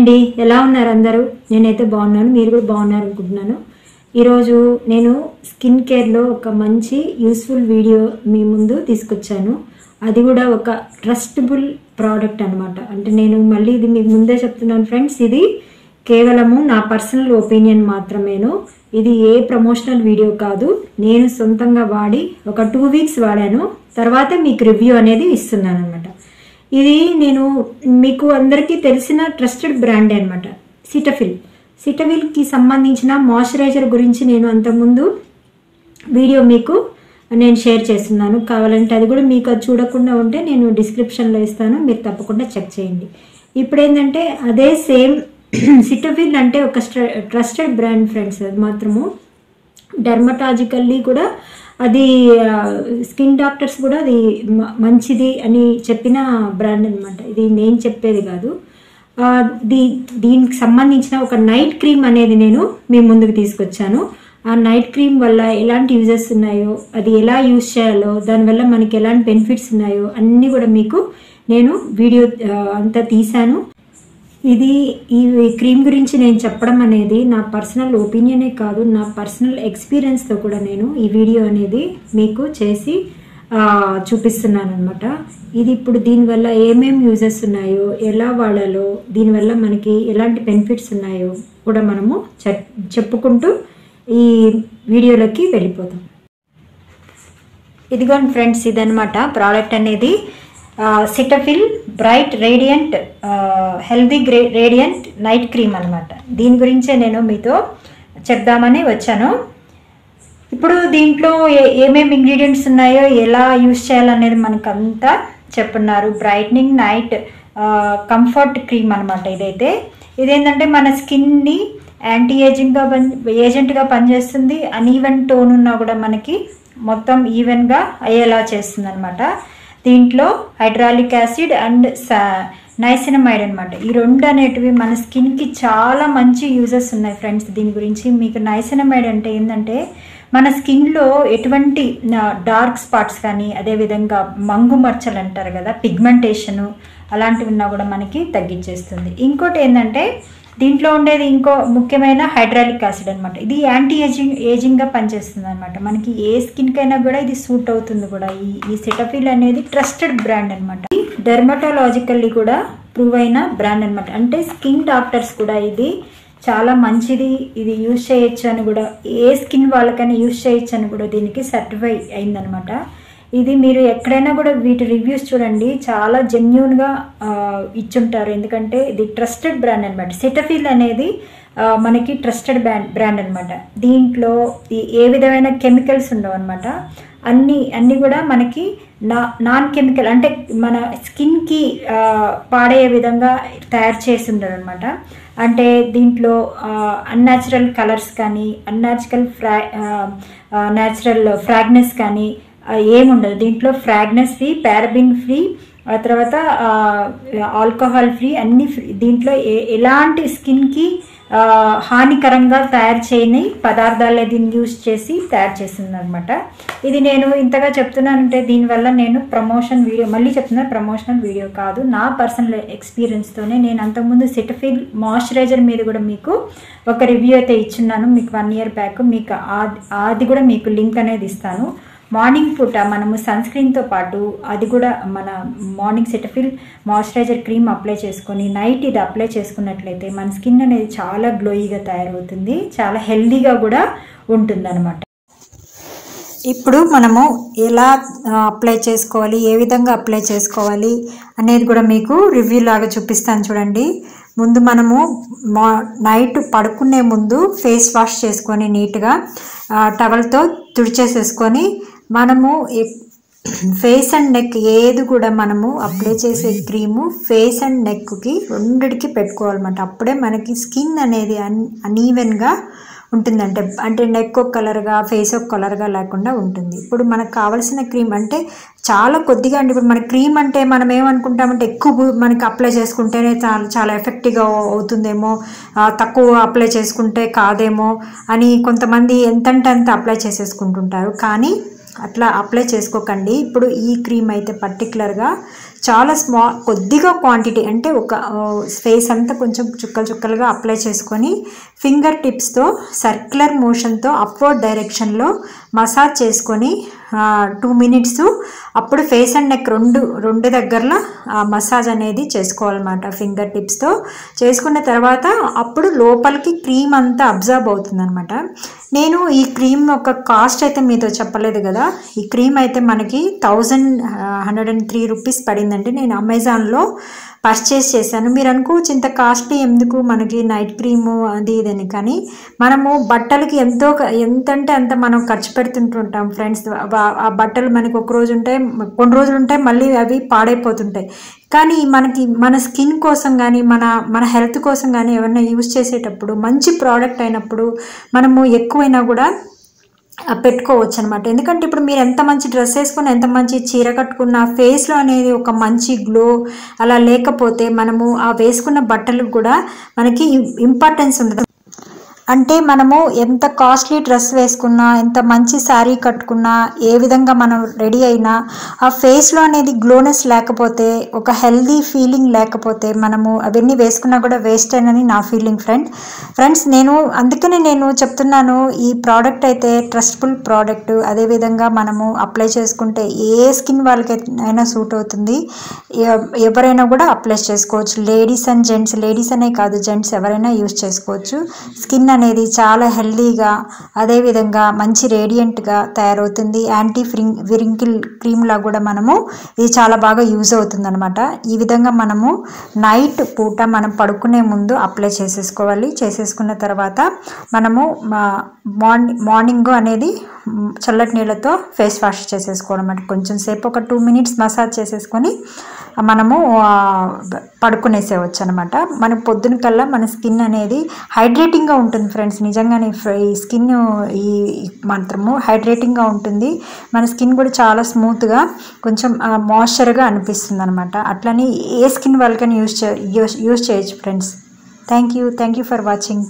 అండి, ఎలా ఉన్నారు అందరూ? నేనైతే బాగున్నాను, మీరు కూడా బాగున్నారు అనుకుంటున్నాను. ఈరోజు నేను స్కిన్ కేర్లో ఒక మంచి యూస్ఫుల్ వీడియో మీ ముందు తీసుకొచ్చాను. అది కూడా ఒక ట్రస్టబుల్ ప్రోడక్ట్ అనమాట. అంటే నేను మళ్ళీ ఇది మీకు ముందే చెప్తున్నాను ఫ్రెండ్స్, ఇది కేవలము నా పర్సనల్ ఒపీనియన్ మాత్రమేను. ఇది ఏ ప్రమోషనల్ వీడియో కాదు. నేను సొంతంగా వాడి ఒక 2 వీక్స్ వాడాను, తర్వాత మీకు రివ్యూ అనేది ఇస్తున్నాను అనమాట. ఇది నేను మీకు అందరికీ తెలిసిన ట్రస్టెడ్ బ్రాండ్ అనమాట, సిటఫిల్కి సంబంధించిన మాయిశ్చరైజర్ గురించి నేను అంతకుముందు వీడియో మీకు నేను షేర్ చేస్తున్నాను. కావాలంటే అది కూడా మీకు అది చూడకుండా ఉంటే నేను డిస్క్రిప్షన్లో ఇస్తాను, మీరు తప్పకుండా చెక్ చేయండి. ఇప్పుడు ఏంటంటే అదే సేమ్ సిటఫిల్ అంటే ఒక ట్రస్టెడ్ బ్రాండ్ ఫ్రెండ్స్. అది మాత్రము డెర్మటాలజికల్లీ కూడా అది స్కిన్ డాక్టర్స్ కూడా అది మంచిది అని చెప్పిన బ్రాండ్ అనమాట. ఇది నేను చెప్పేది కాదు. దీనికి సంబంధించిన ఒక నైట్ క్రీమ్ అనేది నేను మీ ముందుకు తీసుకొచ్చాను. ఆ నైట్ క్రీమ్ వల్ల ఎలాంటి యూజెస్ ఉన్నాయో, అది ఎలా యూజ్ చేయాలో, దానివల్ల మనకి ఎలాంటి బెనిఫిట్స్ ఉన్నాయో అన్నీ కూడా మీకు నేను వీడియో అంతా తీశాను. ఈ క్రీమ్ గురించి నేను చెప్పడం అనేది నా పర్సనల్ ఒపీనియనే కాదు, నా పర్సనల్ ఎక్స్పీరియన్స్తో కూడా నేను ఈ వీడియో అనేది మీకు చేసి చూపిస్తున్నాను అనమాట. ఇది ఇప్పుడు దీనివల్ల ఏమేమి యూజెస్ ఉన్నాయో, ఎలా వాడాలో, దీనివల్ల మనకి ఎలాంటి బెనిఫిట్స్ ఉన్నాయో కూడా మనము చెప్పుకుంటూ ఈ వీడియోలోకి వెళ్ళిపోతాం. ఇదిగోండి ఫ్రెండ్స్, ఇదనమాట ప్రోడక్ట్ అనేది. Cetaphil bright radiant healthy radiant night cream అనమాట. దీని గురించే నేను మీతో చెప్దామని వచ్చాను. ఇప్పుడు దీంట్లో ఏమేమి ఇంగ్రీడియంట్స్ ఉన్నాయో, ఎలా యూజ్ చేయాలనేది మనకు అంతా చెప్పున్నారు. బ్రైట్నింగ్ నైట్ కంఫర్ట్ క్రీమ్ అనమాట. ఇదేంటంటే మన స్కిన్ని యాంటీ ఏజెంట్గా పనిచేస్తుంది. అన్ఈవెన్ టోన్ ఉన్నా కూడా మనకి మొత్తం ఈవెన్గా అయ్యేలా చేస్తుంది అనమాట. దీంట్లో హైడ్రాలిక్ యాసిడ్ అండ్ నైసినమైడ్ అనమాట. ఈ రెండు అనేటివి మన స్కిన్కి చాలా మంచి యూజెస్ ఉన్నాయి ఫ్రెండ్స్. దీని గురించి మీకు నైసినమైడ్ అంటే ఏంటంటే మన స్కిన్లో ఎటువంటి డార్క్ స్పాట్స్ కానీ, అదేవిధంగా మంగు మచ్చలు అంటారు కదా, పిగ్మెంటేషను అలాంటివి ఉన్నా కూడా మనకి తగ్గించేస్తుంది. ఇంకోటి ఏంటంటే దీంట్లో ఉండేది ఇంకో ముఖ్యమైన హైడ్రాలిక్ యాసిడ్ అనమాట. ఇది యాంటీ ఏజింగ్గా పనిచేస్తుంది అనమాట. మనకి ఏ స్కిన్కైనా కూడా ఇది సూట్ అవుతుంది కూడా. ఈ సిటఫిల్ అనేది ట్రస్టెడ్ బ్రాండ్ అనమాట. డెర్మటాలజికల్లీ కూడా ప్రూవ్ అయిన బ్రాండ్ అనమాట. అంటే స్కిన్ డాక్టర్స్ కూడా ఇది చాలా మంచిది, ఇది యూజ్ చేయొచ్చు అని కూడా, ఏ స్కిన్ వాళ్ళకైనా యూజ్ చేయొచ్చు అని కూడా దీనికి సర్టిఫై అయిందనమాట. ఇది మీరు ఎక్కడైనా కూడా వీటి రివ్యూస్ చూడండి, చాలా జెన్యూన్గా ఇచ్చుంటారు. ఎందుకంటే ఇది ట్రస్టెడ్ బ్రాండ్ అనమాట. సిటఫిల్ అనేది మనకి ట్రస్టెడ్ బ్రాండ్ అనమాట. దీంట్లో ఏ విధమైన కెమికల్స్ ఉండవు అనమాట. అన్నీ కూడా మనకి నాన్ కెమికల్, అంటే మన స్కిన్కి పాడయ్యే విధంగా తయారు చేసి ఉండరు అనమాట. అంటే దీంట్లో అన్యాచురల్ కలర్స్ కానీ, న్యాచురల్ ఫ్రాగ్రెన్స్ కానీ ఏముండదు. దీంట్లో ఫ్రాగ్రెన్స్ ఫ్రీ, పారాబిన్ ఫ్రీ, ఆ తర్వాత ఆల్కహాల్ ఫ్రీ, అన్ని ఫ్రీ. దీంట్లో ఎలాంటి స్కిన్కి హానికరంగా తయారు చేయని పదార్థాలు దీన్ని యూజ్ చేసి తయారు చేస్తుంది అనమాట. ఇది నేను ఇంతగా చెప్తున్నానంటే దీనివల్ల నేను ప్రమోషన్ వీడియో, మళ్ళీ చెప్తున్నా, ప్రమోషనల్ వీడియో కాదు, నా పర్సనల్ ఎక్స్పీరియన్స్తోనే. నేను అంతకుముందు సిటఫిల్ మాయిశ్చరైజర్ మీద కూడా మీకు ఒక రివ్యూ అయితే ఇచ్చున్నాను, మీకు 1 year బ్యాక్. మీకు అది కూడా మీకు లింక్ అనేది ఇస్తాను. మార్నింగ్ పూట మనము సన్ స్క్రీన్తో పాటు అది కూడా మన మార్నింగ్ సిటఫిల్ మాయిశ్చరైజర్ క్రీమ్ అప్లై చేసుకొని నైట్ ఇది అప్లై చేసుకున్నట్లయితే మన స్కిన్ అనేది చాలా గ్లోయిగా తయారవుతుంది, చాలా హెల్దీగా కూడా ఉంటుందన్నమాట. ఇప్పుడు మనము ఎలా అప్లై చేసుకోవాలి, ఏ విధంగా అప్లై చేసుకోవాలి అనేది కూడా మీకు రివ్యూ లాగా చూపిస్తాను చూడండి. ముందు మనము నైట్ పడుకునే ముందు ఫేస్ వాష్ చేసుకొని నీట్గా టవల్తో తుడిచేసేసుకొని మనము ఫేస్ అండ్ నెక్ ఏది కూడా మనము అప్లై చేసే క్రీము ఫేస్ అండ్ నెక్కి రెండిటికి పెట్టుకోవాలన్నమాట. అప్పుడే మనకి స్కిన్ అనేది అన్ఈవెన్గా ఉంటుందంటే, అంటే నెక్ ఒక కలర్గా, ఫేస్ ఒక కలర్గా లేకుండా ఉంటుంది. ఇప్పుడు మనకు కావాల్సిన క్రీమ్ అంటే చాలా కొద్దిగా అండి. ఇప్పుడు మన క్రీమ్ అంటే మనం ఏమనుకుంటామంటే ఎక్కువ మనకి అప్లై చేసుకుంటేనే చాలా ఎఫెక్టివ్గా అవుతుందేమో, తక్కువ అప్లై చేసుకుంటే కాదేమో అని కొంతమంది ఎంతంటే అంత అప్లై చేసేసుకుంటుంటారు. కానీ అట్లా అప్లై చేసుకోకండి. ఇప్పుడు ఈ క్రీమ్ అయితే పర్టికులర్గా చాలా కొద్దిగా క్వాంటిటీ, అంటే ఒక ఫేస్ అంతా కొంచెం చుక్కలు చుక్కలుగా అప్లై చేసుకొని ఫింగర్ టిప్స్తో సర్క్యులర్ మోషన్తో అప్వర్డ్ డైరెక్షన్లో మసాజ్ చేసుకొని 2 minutes అప్పుడు ఫేస్ అండ్ నెక్ రెండు దగ్గరలో మసాజ్ అనేది చేసుకోవాలన్నమాట. ఫింగర్ టిప్స్తో చేసుకున్న తర్వాత అప్పుడు లోపలికి క్రీమ్ అంతా అబ్జర్వ్ అవుతుందన్నమాట. నేను ఈ క్రీమ్ ఒక కాస్ట్ అయితే మీతో చెప్పలేదు కదా. ఈ క్రీమ్ అయితే మనకి 1103 రూపీస్ పడిందండి. నేను అమెజాన్లో పర్చేస్ చేశాను. మీరు అనుకోవచ్చు ఇంత కాస్ట్లీ ఎందుకు మనకి నైట్ క్రీము అది ఇదని, కానీ మనము బట్టలకి ఎంతంటే అంత మనం ఖర్చు పెడుతుంటుంటాం ఫ్రెండ్స్. ఆ బట్టలు మనకి ఒక రోజు ఉంటాయి, కొన్ని రోజులు ఉంటాయి, మళ్ళీ అవి పాడైపోతుంటాయి. కానీ మనకి మన స్కిన్ కోసం కానీ మన హెల్త్ కోసం కానీ ఏమన్నా యూజ్ చేసేటప్పుడు మంచి ప్రోడక్ట్ అయినప్పుడు మనము ఎక్కువైనా కూడా పెట్టుకోవచ్చు అనమాట. ఎందుకంటే ఇప్పుడు మీరు ఎంత మంచి డ్రెస్ వేసుకున్నా, ఎంత మంచి చీర కట్టుకున్నా, ఫేస్లో అనేది ఒక మంచి గ్లో అలా లేకపోతే మనము ఆ వేసుకున్న బట్టలకు కూడా మనకి ఇంపార్టెన్స్ ఉండదు. అంటే మనము ఎంత కాస్ట్లీ డ్రెస్ వేసుకున్నా, ఎంత మంచి శారీ కట్టుకున్నా, ఏ విధంగా మనం రెడీ అయినా ఆ ఫేస్లో అనేది గ్లోనెస్ లేకపోతే, ఒక హెల్దీ ఫీలింగ్ లేకపోతే మనము అవన్నీ వేసుకున్నా కూడా వేస్ట్ అయినని నా ఫీలింగ్ ఫ్రెండ్స్. అందుకనే నేను చెప్తున్నాను, ఈ ప్రోడక్ట్ అయితే ట్రస్టబుల్ ప్రోడక్ట్. అదేవిధంగా మనము అప్లై చేసుకుంటే ఏ స్కిన్ వాళ్ళకైనా సూట్ అవుతుంది, ఎవరైనా కూడా అప్లై చేసుకోవచ్చు. లేడీస్ అండ్ జెంట్స్, లేడీస్ అనే కాదు జెంట్స్ ఎవరైనా యూజ్ చేసుకోవచ్చు. స్కిన్ అనేది చాలా హెల్దీగా, అదేవిధంగా మంచి రేడియంట్గా తయారవుతుంది. యాంటీ విరింకిల్ క్రీమ్లా కూడా మనము ఇది చాలా బాగా యూజ్ అవుతుంది అనమాట. ఈ విధంగా మనము నైట్ పూట మనం పడుకునే ముందు అప్లై చేసేసుకోవాలి. చేసేసుకున్న తర్వాత మనము మార్నింగ్ అనేది చల్లటి నీళ్ళతో ఫేస్ వాష్ చేసేసుకోవాలన్నమాట. కొంచెం సేపు ఒక 2 minutes మసాజ్ చేసేసుకొని మనము పడుకునేసేవచ్చు అనమాట. మన పొద్దున కల్లా మన స్కిన్ అనేది హైడ్రేటింగ్గా ఉంటుంది ఫ్రెండ్స్. నిజంగానే ఈ స్కిన్ ఈ మాత్రము హైడ్రేటింగ్గా ఉంటుంది. మన స్కిన్ కూడా చాలా స్మూత్గా కొంచెం మాయిశ్చర్గా అనిపిస్తుంది అనమాట. అట్లని ఏ స్కిన్ వాళ్ళకని యూజ్ చేయొచ్చు friends. Thank you for watching.